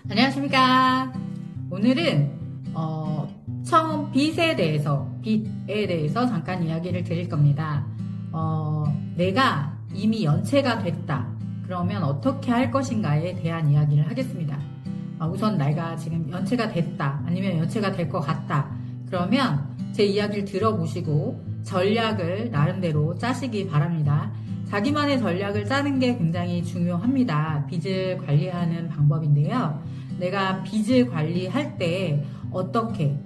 안녕하십니까. 오늘은 처음 빚에 대해서 잠깐 이야기를 드릴 겁니다. 내가 이미 연체가 됐다. 그러면 어떻게 할 것인가에 대한 이야기를 하겠습니다. 우선 내가 지금 연체가 됐다. 아니면 연체가 될 것 같다. 그러면 제 이야기를 들어보시고 전략을 나름대로 짜시기 바랍니다. 자기만의 전략을 짜는 게 굉장히 중요합니다. 빚을 관리하는 방법인데요. 내가 빚을 관리할 때 어떻게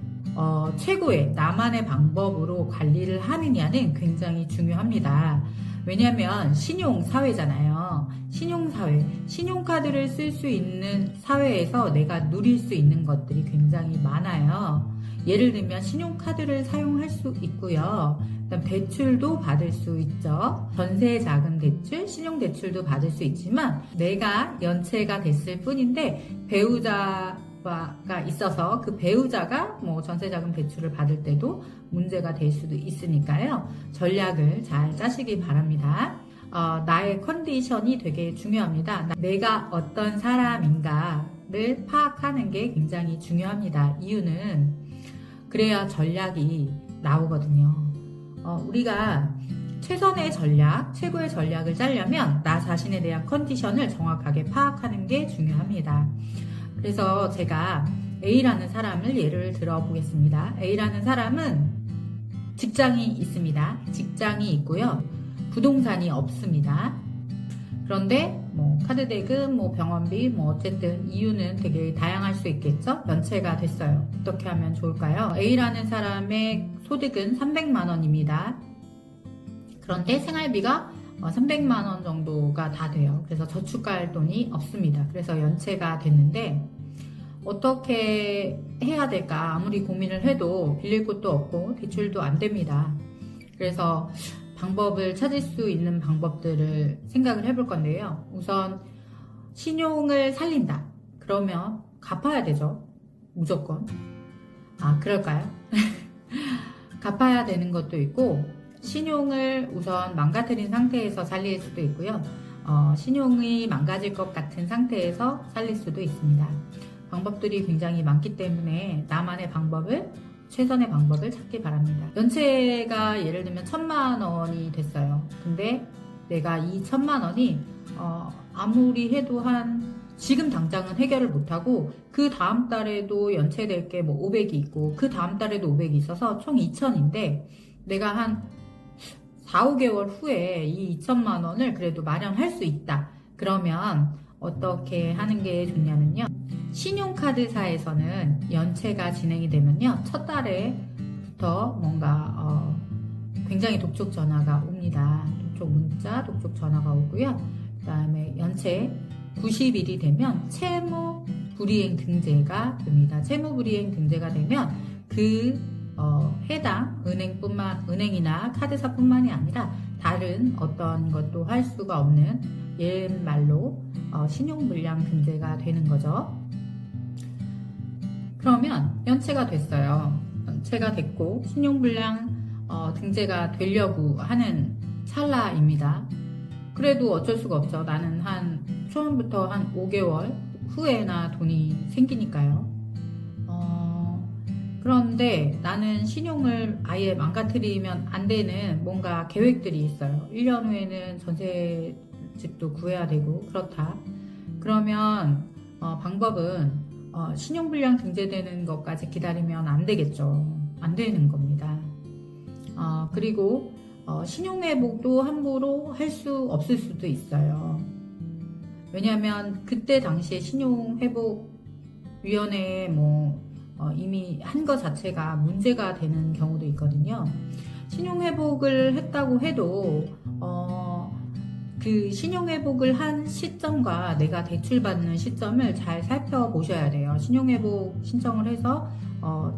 최고의 나만의 방법으로 관리를 하느냐는 굉장히 중요합니다. 왜냐하면 신용사회잖아요. 신용사회, 신용카드를 쓸 수 있는 사회에서 내가 누릴 수 있는 것들이 굉장히 많아요. 예를 들면 신용카드를 사용할 수 있고요. 그다음 대출도 받을 수 있죠. 전세자금 대출, 신용대출도 받을 수 있지만 내가 연체가 됐을 뿐인데 배우자가 있어서 그 배우자가 전세자금 대출을 받을 때도 문제가 될 수도 있으니까요. 전략을 잘 짜시기 바랍니다. 나의 컨디션이 되게 중요합니다. 내가 어떤 사람인가를 파악하는 게 굉장히 중요합니다. 이유는 그래야 전략이 나오거든요. 우리가 최선의 전략, 최고의 전략을 짜려면 나 자신에 대한 컨디션을 정확하게 파악하는 게 중요합니다. 그래서 제가 A라는 사람을 예를 들어 보겠습니다. A라는 사람은 직장이 있습니다. 직장이 있고요. 부동산이 없습니다. 그런데 카드 대금, 병원비, 어쨌든 이유는 되게 다양할 수 있겠죠? 연체가 됐어요. 어떻게 하면 좋을까요? A라는 사람의 소득은 300만 원입니다. 그런데 생활비가 300만 원 정도가 다 돼요. 그래서 저축할 돈이 없습니다. 그래서 연체가 됐는데 어떻게 해야 될까? 아무리 고민을 해도 빌릴 곳도 없고 대출도 안 됩니다. 그래서 방법을 찾을 수 있는 방법들을 생각을 해볼 건데요. 우선 신용을 살린다. 그러면 갚아야 되죠. 무조건. 그럴까요? 갚아야 되는 것도 있고 신용을 우선 망가뜨린 상태에서 살릴 수도 있고요. 신용이 망가질 것 같은 상태에서 살릴 수도 있습니다. 방법들이 굉장히 많기 때문에 나만의 방법을 최선의 방법을 찾기 바랍니다. 연체가 예를 들면 1,000만 원이 됐어요. 근데 내가 이 1,000만 원이 아무리 해도 지금 당장은 해결을 못하고 그 다음 달에도 연체될 게 500이 있고 그 다음 달에도 500이 있어서 총 2,000인데 내가 한 4, 5개월 후에 이 2,000만 원을 그래도 마련할 수 있다. 그러면 어떻게 하는 게 좋냐면요. 신용카드사에서는 연체가 진행이 되면요. 첫 달에부터 뭔가 굉장히 독촉 전화가 옵니다. 독촉 문자, 독촉 전화가 오고요. 그 다음에 연체 90일이 되면 채무 불이행 등재가 됩니다. 채무 불이행 등재가 되면 그 해당 은행이나 카드사뿐만이 아니라 다른 어떤 것도 할 수가 없는 옛말로 신용불량 등재가 되는 거죠. 그러면 연체가 됐어요. 연체가 됐고 신용불량 등재가 되려고 하는 찰나입니다. 그래도 어쩔 수가 없죠. 나는 처음부터 한 5개월 후에나 돈이 생기니까요. 그런데 나는 신용을 아예 망가뜨리면 안 되는 뭔가 계획들이 있어요. 1년 후에는 전세집도 구해야 되고 그렇다. 그러면 방법은 신용불량 등재되는 것까지 기다리면 안 되겠죠. 안 되는 겁니다. 그리고 신용회복도 함부로 할 수 없을 수도 있어요. 왜냐하면 그때 당시에 신용회복위원회에 이미 한 것 자체가 문제가 되는 경우도 있거든요. 신용회복을 했다고 해도 그 신용회복을 한 시점과 내가 대출받는 시점을 잘 살펴보셔야 돼요. 신용회복 신청을 해서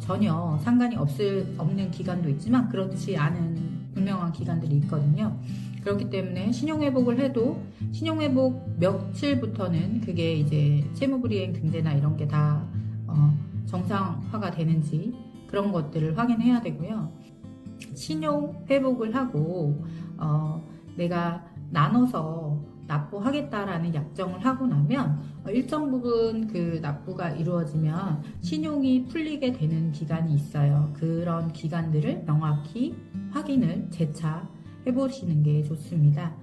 전혀 상관이 없는 기간도 있지만 그렇지 않은 분명한 기간들이 있거든요. 그렇기 때문에 신용회복을 해도 신용회복 며칠부터는 그게 이제 채무불이행 등재나 이런 게 다 정상화가 되는지 그런 것들을 확인해야 되고요. 신용회복을 하고 내가 나눠서 납부하겠다라는 약정을 하고 나면 일정 부분 그 납부가 이루어지면 신용이 풀리게 되는 기간이 있어요. 그런 기간들을 명확히 확인을 재차 해보시는 게 좋습니다.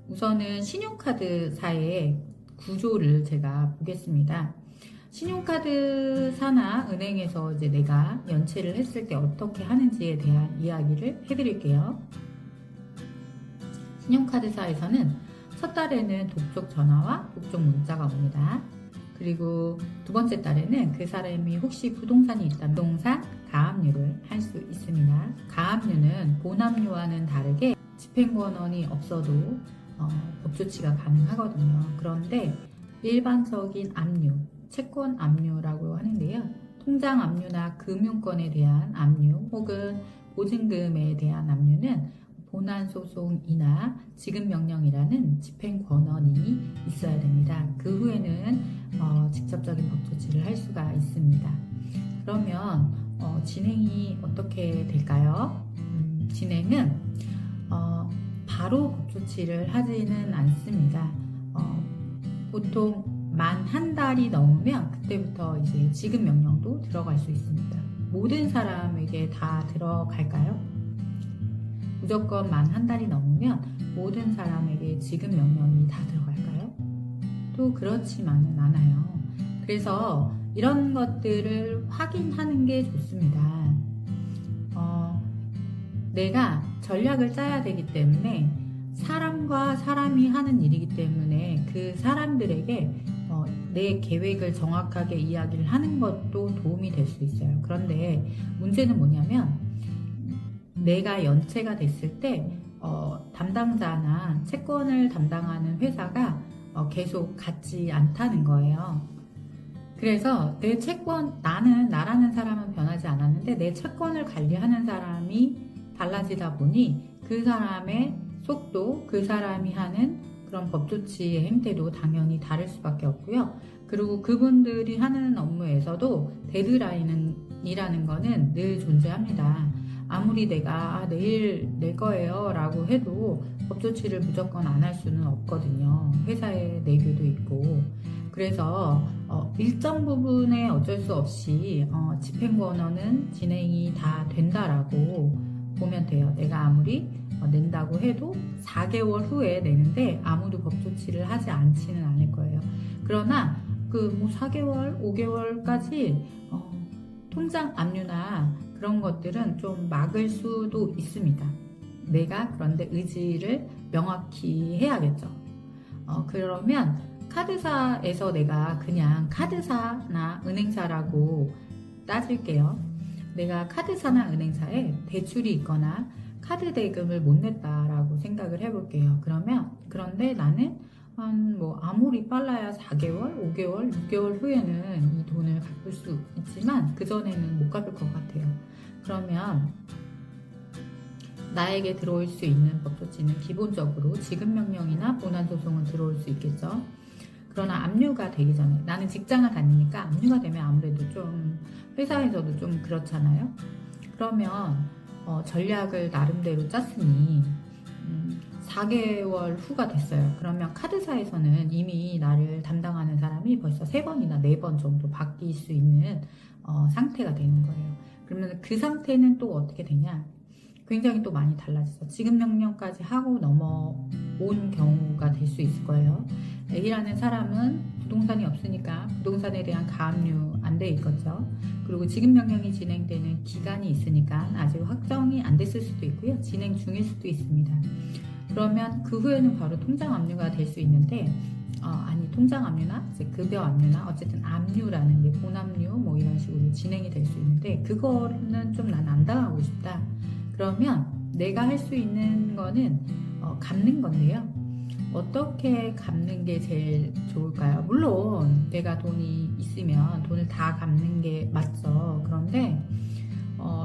우선은 신용카드사의 구조를 제가 보겠습니다. 신용카드사나 은행에서 이제 내가 연체를 했을 때 어떻게 하는지에 대한 이야기를 해드릴게요. 신용카드사에서는 첫 달에는 독촉 전화와 독촉 문자가 옵니다. 그리고 두 번째 달에는 그 사람이 혹시 부동산이 있다면 부동산 가압류를 할 수 있습니다. 가압류는 본압류와는 다르게 집행권원이 없어도 법 조치가 가능하거든요. 그런데 일반적인 압류, 채권 압류라고 하는데요. 통장 압류나 금융권에 대한 압류 혹은 보증금에 대한 압류는 본안소송이나 지급명령이라는 집행권원이 있어야 됩니다. 그 후에는 직접적인 법 조치를 할 수가 있습니다. 그러면 진행이 어떻게 될까요? 진행은 바로 법 조치를 하지는 않습니다. 보통 만 한 달이 넘으면 그때부터 이제 지급명령도 들어갈 수 있습니다. 모든 사람에게 다 들어갈까요? 무조건 만 한 달이 넘으면 모든 사람에게 지급명령이 다 들어갈까요? 또 그렇지만은 않아요. 그래서 이런 것들을 확인하는 게 좋습니다. 내가 전략을 짜야 되기 때문에 사람과 사람이 하는 일이기 때문에 그 사람들에게 내 계획을 정확하게 이야기를 하는 것도 도움이 될 수 있어요. 그런데 문제는 뭐냐면 내가 연체가 됐을 때 담당자나 채권을 담당하는 회사가 계속 같지 않다는 거예요. 그래서 내 채권, 나라는 사람은 변하지 않았는데 내 채권을 관리하는 사람이 달라지다 보니 그 사람의 속도, 그 사람이 하는 그런 법조치의 행태도 당연히 다를 수밖에 없고요. 그리고 그분들이 하는 업무에서도 데드라인이라는 거는 늘 존재합니다. 아무리 내가 내일 낼 거예요 라고 해도 법조치를 무조건 안 할 수는 없거든요. 회사의 내규도 있고. 그래서 일정 부분에 어쩔 수 없이 집행권원은 진행이 다 된다라고 보면 돼요. 내가 아무리 낸다고 해도 4개월 후에 내는데 아무도 법 조치를 하지 않지는 않을 거예요. 그러나 그 4개월, 5개월까지 통장 압류나 그런 것들은 좀 막을 수도 있습니다. 내가 그런데 의지를 명확히 해야겠죠. 그러면 카드사에서 내가 그냥 카드사나 은행사라고 따질게요. 내가 카드사나 은행사에 대출이 있거나 카드 대금을 못 냈다라고 생각을 해볼게요. 그런데 나는 아무리 빨라야 4개월, 5개월, 6개월 후에는 이 돈을 갚을 수 있지만 그전에는 못 갚을 것 같아요. 그러면 나에게 들어올 수 있는 법조치는 기본적으로 지급명령이나 본안소송은 들어올 수 있겠죠. 그러나 압류가 되기 전에 나는 직장을 다니니까 압류가 되면 아무래도 좀 회사에서도 좀 그렇잖아요. 그러면 전략을 나름대로 짰으니 4개월 후가 됐어요. 그러면 카드사에서는 이미 나를 담당하는 사람이 벌써 3번이나 4번 정도 바뀔 수 있는 상태가 되는 거예요. 그러면 그 상태는 또 어떻게 되냐? 굉장히 또 많이 달라지죠. 지급명령까지 하고 넘어온 경우가 될 수 있을 거예요. A라는 사람은 부동산이 없으니까 부동산에 대한 가압류 안 돼 있겠죠. 그리고 지급명령이 진행되는 기간이 있으니까 아직 확정이 안 됐을 수도 있고요. 진행 중일 수도 있습니다. 그러면 그 후에는 바로 통장 압류가 될 수 있는데 통장 압류나 급여 압류나 어쨌든 압류라는 게 본압류 뭐 이런 식으로 진행이 될 수 있는데 그거는 좀 난 안 당하고 싶다. 그러면 내가 할 수 있는 거는 갚는 건데요. 어떻게 갚는 게 제일 좋을까요? 물론 내가 돈이 있으면 돈을 다 갚는 게 맞죠. 그런데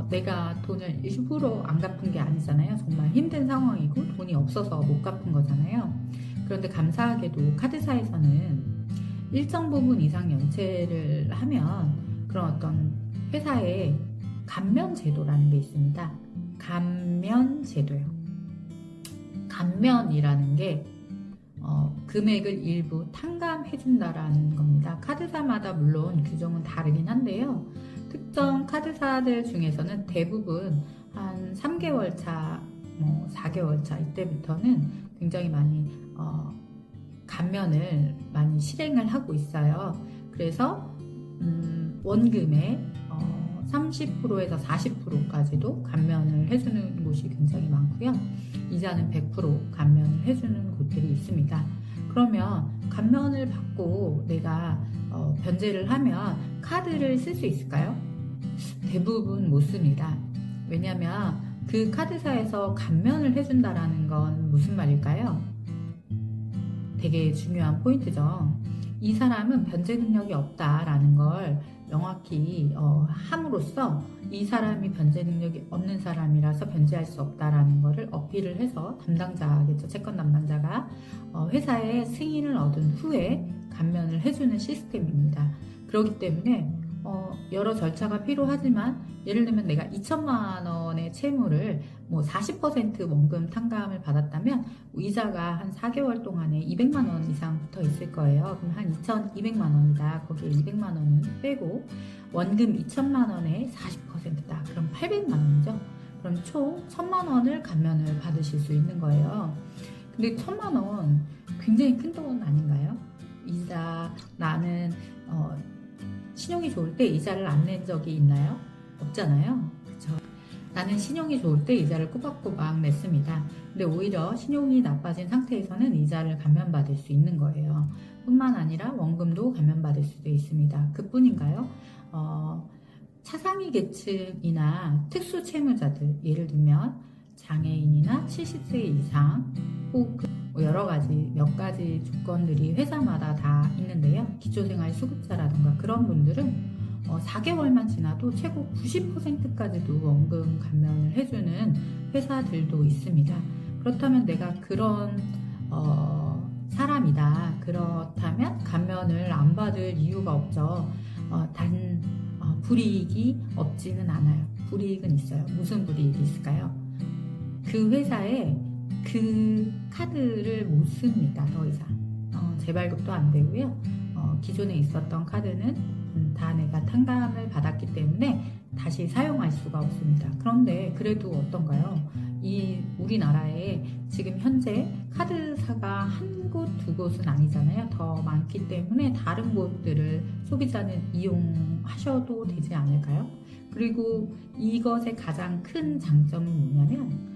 내가 돈을 일부러 안 갚은 게 아니잖아요. 정말 힘든 상황이고 돈이 없어서 못 갚은 거잖아요. 그런데 감사하게도 카드사에서는 일정 부분 이상 연체를 하면 그런 어떤 회사의 감면 제도라는 게 있습니다. 감면 제도요. 감면이라는 게 금액을 일부 탕감해준다라는 겁니다. 카드사마다 물론 규정은 다르긴 한데요. 특정 카드사들 중에서는 대부분 한 3개월 차, 4개월 차 이때부터는 굉장히 많이 감면을 많이 실행을 하고 있어요. 그래서 원금의 30%에서 40%까지도 감면을 해주는 곳이 굉장히 많고요. 이자는 100% 감면을 해주는 곳들이 있습니다. 그러면 감면을 받고 내가 변제를 하면 카드를 쓸 수 있을까요? 대부분 못 씁니다. 왜냐하면 그 카드사에서 감면을 해준다라는 건 무슨 말일까요? 되게 중요한 포인트죠. 이 사람은 변제 능력이 없다라는 걸 명확히 함으로써 이 사람이 변제 능력이 없는 사람이라서 변제할 수 없다라는 거를 어필을 해서 담당자겠죠. 채권 담당자가 회사에 승인을 얻은 후에 감면을 해주는 시스템입니다. 그렇기 때문에 여러 절차가 필요하지만 예를 들면 내가 2천만 원의 채무를 40% 원금 탕감을 받았다면 이자가 한 4개월 동안에 200만 원 이상 붙어 있을 거예요. 그럼 한 2,200만 원이다. 거기에 200만 원은 빼고 원금 2천만 원에 40%다. 그럼 800만 원이죠. 그럼 총 1,000만 원을 감면을 받으실 수 있는 거예요. 근데 1,000만 원 굉장히 큰 돈 아닌가요? 이자 나는 신용이 좋을 때 이자를 안 낸 적이 있나요? 없잖아요. 그쵸? 나는 신용이 좋을 때 이자를 꼬박꼬박 냈습니다. 근데 오히려 신용이 나빠진 상태에서는 이자를 감면받을 수 있는 거예요. 뿐만 아니라 원금도 감면받을 수도 있습니다. 그뿐인가요? 차상위 계층이나 특수 채무자들, 예를 들면 장애인이나 70세 이상 혹은 여러 가지 몇 가지 조건들이 회사마다 다 있는데요. 기초생활수급자라든가 그런 분들은 4개월만 지나도 최고 90%까지도 원금 감면을 해주는 회사들도 있습니다. 그렇다면 내가 그런 사람이다. 그렇다면 감면을 안 받을 이유가 없죠. 단 불이익이 없지는 않아요. 불이익은 있어요. 무슨 불이익이 있을까요? 그 회사에 그 카드를 못 씁니다. 더 이상 재발급도 안 되고요. 기존에 있었던 카드는 다 내가 탕감을 받았기 때문에 다시 사용할 수가 없습니다. 그런데 그래도 어떤가요? 이 우리나라에 지금 현재 카드사가 한 곳, 두 곳은 아니잖아요. 더 많기 때문에 다른 곳들을 소비자는 이용하셔도 되지 않을까요? 그리고 이것의 가장 큰 장점은 뭐냐면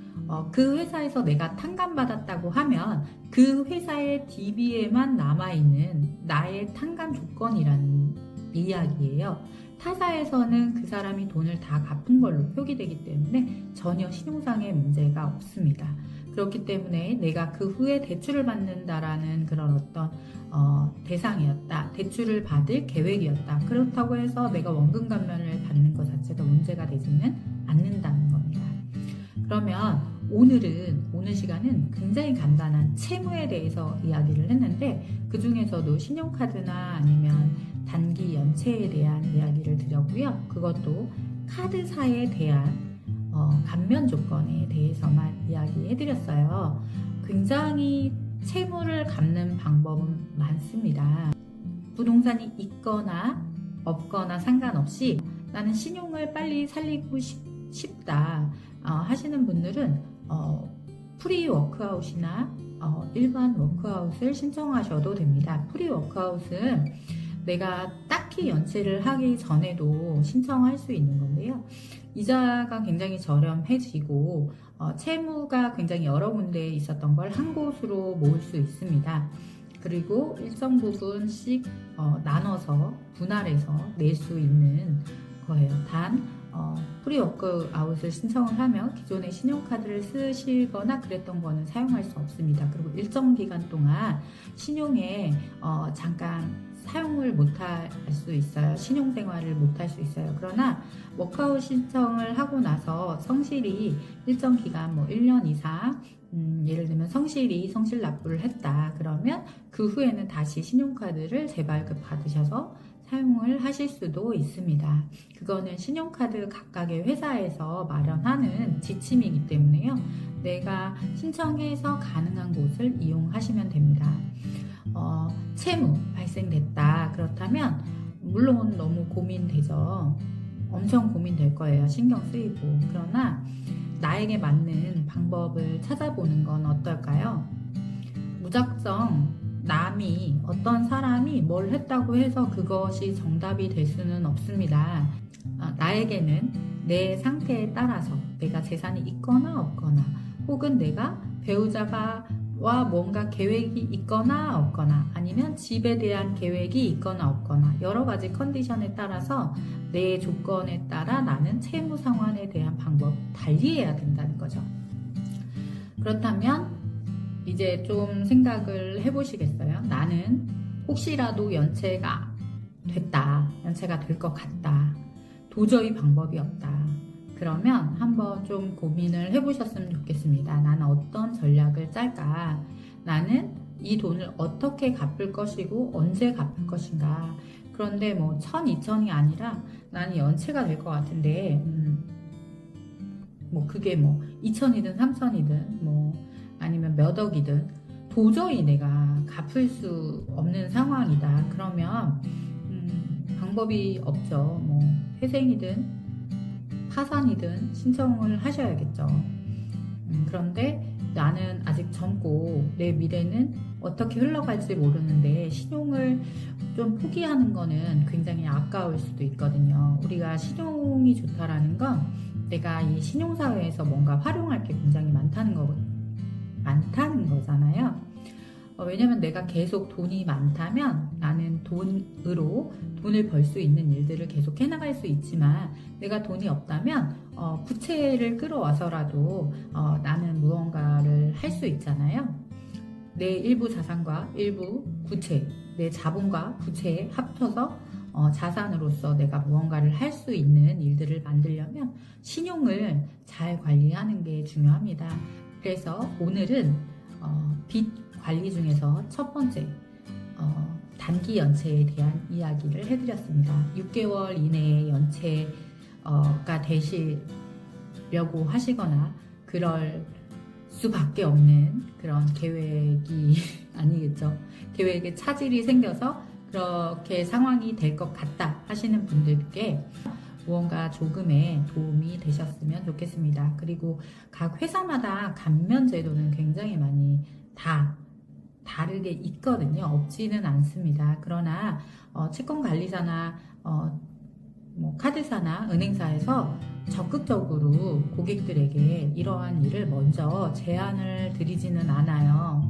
그 회사에서 내가 탕감받았다고 하면 그 회사의 DB에만 남아있는 나의 탕감 조건이라는 이야기예요. 타사에서는 그 사람이 돈을 다 갚은 걸로 표기되기 때문에 전혀 신용상의 문제가 없습니다. 그렇기 때문에 내가 그 후에 대출을 받는다라는 그런 어떤 대상이었다. 대출을 받을 계획이었다. 그렇다고 해서 내가 원금 감면을 받는 것 자체가 문제가 되지는 않는다는 겁니다. 그러면 오늘 시간은 굉장히 간단한 채무에 대해서 이야기를 했는데 그 중에서도 신용카드나 아니면 단기 연체에 대한 이야기를 드렸고요. 그것도 카드사에 대한 감면 조건에 대해서만 이야기해드렸어요. 굉장히 채무를 갚는 방법은 많습니다. 부동산이 있거나 없거나 상관없이 나는 신용을 빨리 살리고 싶다 하시는 분들은 프리 워크아웃이나 일반 워크아웃을 신청하셔도 됩니다. 프리 워크아웃은 내가 딱히 연체를 하기 전에도 신청할 수 있는 건데요. 이자가 굉장히 저렴해지고 채무가 굉장히 여러 군데에 있었던 걸 한 곳으로 모을 수 있습니다. 그리고 일정 부분씩 나눠서 분할해서 낼 수 있는 거예요. 단 프리 워크아웃을 신청을 하면 기존의 신용카드를 쓰시거나 그랬던 거는 사용할 수 없습니다. 그리고 일정 기간 동안 신용에 잠깐 사용을 못할 수 있어요. 신용생활을 못할 수 있어요. 그러나 워크아웃 신청을 하고 나서 성실히 일정 기간 1년 이상 예를 들면 성실 납부를 했다. 그러면 그 후에는 다시 신용카드를 재발급 받으셔서 사용을 하실 수도 있습니다. 그거는 신용카드 각각의 회사에서 마련하는 지침이기 때문에요. 내가 신청해서 가능한 곳을 이용하시면 됩니다. 채무 발생됐다. 그렇다면 물론 너무 고민되죠. 엄청 고민될 거예요. 신경 쓰이고. 그러나 나에게 맞는 방법을 찾아보는 건 어떨까요? 무작정 남이 어떤 사람이 뭘 했다고 해서 그것이 정답이 될 수는 없습니다. 나에게는 내 상태에 따라서 내가 재산이 있거나 없거나 혹은 내가 배우자와 뭔가 계획이 있거나 없거나 아니면 집에 대한 계획이 있거나 없거나 여러 가지 컨디션에 따라서 내 조건에 따라 나는 채무 상환에 대한 방법 달리해야 된다는 거죠. 그렇다면 이제 좀 생각을 해보시겠어요? 나는 혹시라도 연체가 됐다. 연체가 될 것 같다. 도저히 방법이 없다. 그러면 한번 좀 고민을 해보셨으면 좋겠습니다. 나는 어떤 전략을 짤까? 나는 이 돈을 어떻게 갚을 것이고 언제 갚을 것인가? 그런데 뭐 1000, 2000이 아니라 나는 연체가 될 것 같은데 뭐 그게 뭐 2000이든 3000이든 뭐 아니면 몇 억이든 도저히 내가 갚을 수 없는 상황이다. 그러면 방법이 없죠. 뭐 회생이든 파산이든 신청을 하셔야겠죠. 그런데 나는 아직 젊고 내 미래는 어떻게 흘러갈지 모르는데 신용을 좀 포기하는 거는 굉장히 아까울 수도 있거든요. 우리가 신용이 좋다라는 건 내가 이 신용사회에서 뭔가 활용할 게 굉장히 많다는 거잖아요. 왜냐면 내가 계속 돈이 많다면 나는 돈으로 돈을 벌 수 있는 일들을 계속 해나갈 수 있지만 내가 돈이 없다면 부채를 끌어와서라도 나는 무언가를 할 수 있잖아요. 내 일부 자산과 일부 부채, 내 자본과 부채에 합쳐서 자산으로서 내가 무언가를 할 수 있는 일들을 만들려면 신용을 잘 관리하는 게 중요합니다. 그래서 오늘은 빚 관리 중에서 첫 번째 단기 연체에 대한 이야기를 해드렸습니다. 6개월 이내에 연체가 되시려고 하시거나 그럴 수밖에 없는 그런 계획이 아니겠죠. 계획에 차질이 생겨서 그렇게 상황이 될 것 같다 하시는 분들께 무언가 조금의 도움이 되셨으면 좋겠습니다. 그리고 각 회사마다 감면 제도는 굉장히 많이 다르게 있거든요. 없지는 않습니다. 그러나 채권관리사나 뭐 카드사나 은행사에서 적극적으로 고객들에게 이러한 일을 먼저 제안을 드리지는 않아요.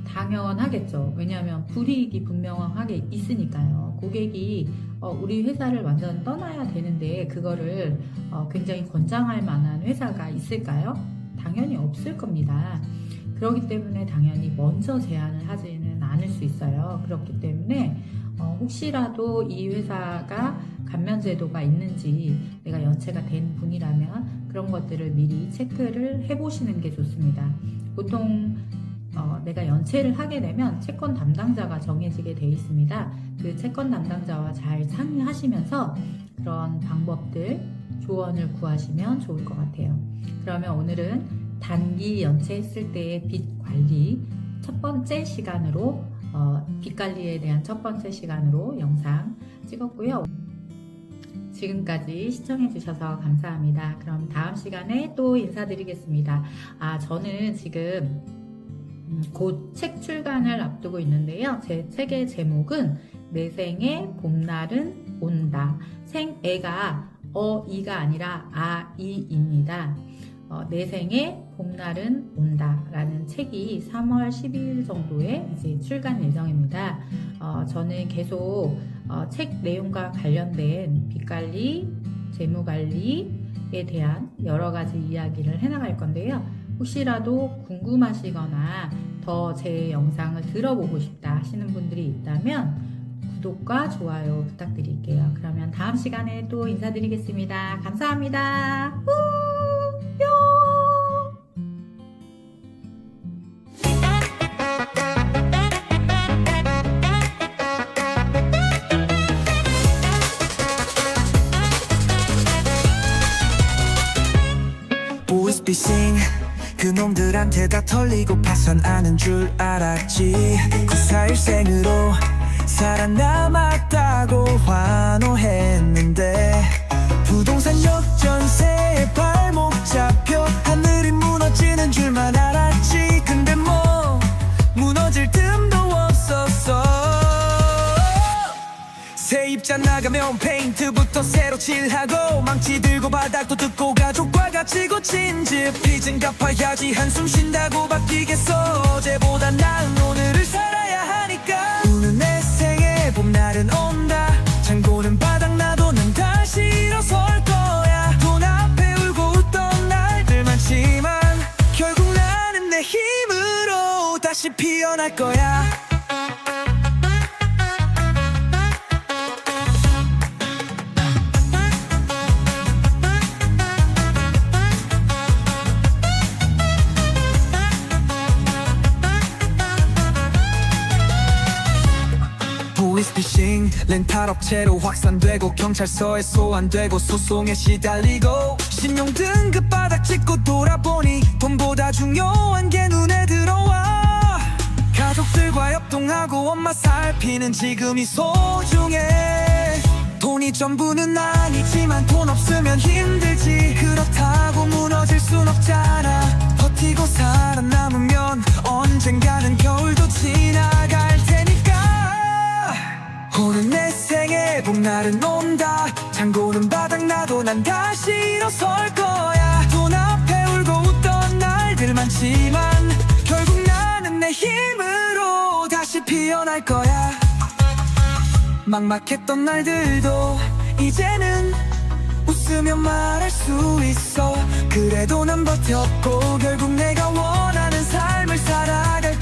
당연하겠죠. 왜냐하면 불이익이 분명하게 있으니까요. 고객이 우리 회사를 완전 떠나야 되는데 그거를 굉장히 권장할 만한 회사가 있을까요? 당연히 없을 겁니다. 그렇기 때문에 당연히 먼저 제안을 하지는 않을 수 있어요. 그렇기 때문에 혹시라도 이 회사가 감면제도가 있는지 내가 연체가 된 분이라면 그런 것들을 미리 체크를 해보시는 게 좋습니다. 보통 내가 연체를 하게 되면 채권 담당자가 정해지게 돼 있습니다. 그 채권 담당자와 잘 상의하시면서 그런 방법들 조언을 구하시면 좋을 것 같아요. 그러면 오늘은 단기 연체했을 때의 빚 관리 첫 번째 시간으로 빚 관리에 대한 첫 번째 시간으로 영상 찍었고요. 지금까지 시청해주셔서 감사합니다. 그럼 다음 시간에 또 인사드리겠습니다. 저는 지금 곧 책 출간을 앞두고 있는데요. 제 책의 제목은 내 생에 봄날은 온다. 생애가 이가 아니라 아이입니다. 내 생에 봄날은 온다 라는 책이 3월 12일 정도에 이제 출간 예정입니다. 저는 계속 책 내용과 관련된 빚관리, 재무관리에 대한 여러 가지 이야기를 해나갈 건데요. 혹시라도 궁금하시거나 더 제 영상을 들어보고 싶다 하시는 분들이 있다면 구독과 좋아요 부탁드릴게요. 그러면 다음 시간에 또 인사드리겠습니다. 감사합니다. Always be seen 그놈들한테 다 털리고 파산하는 줄 알았지. 94일생으로 살아남았다고 환호했는데 부동산 역전세에 발목 잡혀 하늘이 무너지는 줄만 알았지. 근데 뭐 무너질 틈도 없었어. 세입자 나가면 페인트부터 새로 칠하고 망치 들고 바닥도 뜯고 가족과 같이 고친 집 빚은 갚아야지 한숨 쉰다고 바뀌겠어. 어제보다 나은 오늘을 살아야 하니까. 우는 내 생에 봄날은 온다. 창고는 바닥나도 난 다시 일어설 거야. 돈 앞에 울고 웃던 날들 많지만 결국 나는 내 힘으로 다시 피어날 거야. 보이스피싱 렌탈업체로 확산되고 경찰서에 소환되고 소송에 시달리고 신용등급 바닥 찍고 돌아보니 돈보다 중요한 게 눈에 들어와. 가족들과 협동하고 엄마 살피는 지금이 소중해. 돈이 전부는 아니지만 돈 없으면 힘들지. 그렇다고 무너질 순 없잖아. 버티고 살아남으면 언젠가는 겨울도 지나갈 테니까. 오늘 내 생에 봄날은 온다. 창고는 바닥나도 난 다시 일어설 거야. 돈 앞에 울고 웃던 날들 많지만 결국 나는 내 힘으로 다시 피어날 거야. 막막했던 날들도 이제는 웃으며 말할 수 있어. 그래도 난 버텼고 결국 내가 원하는 삶을 살아갈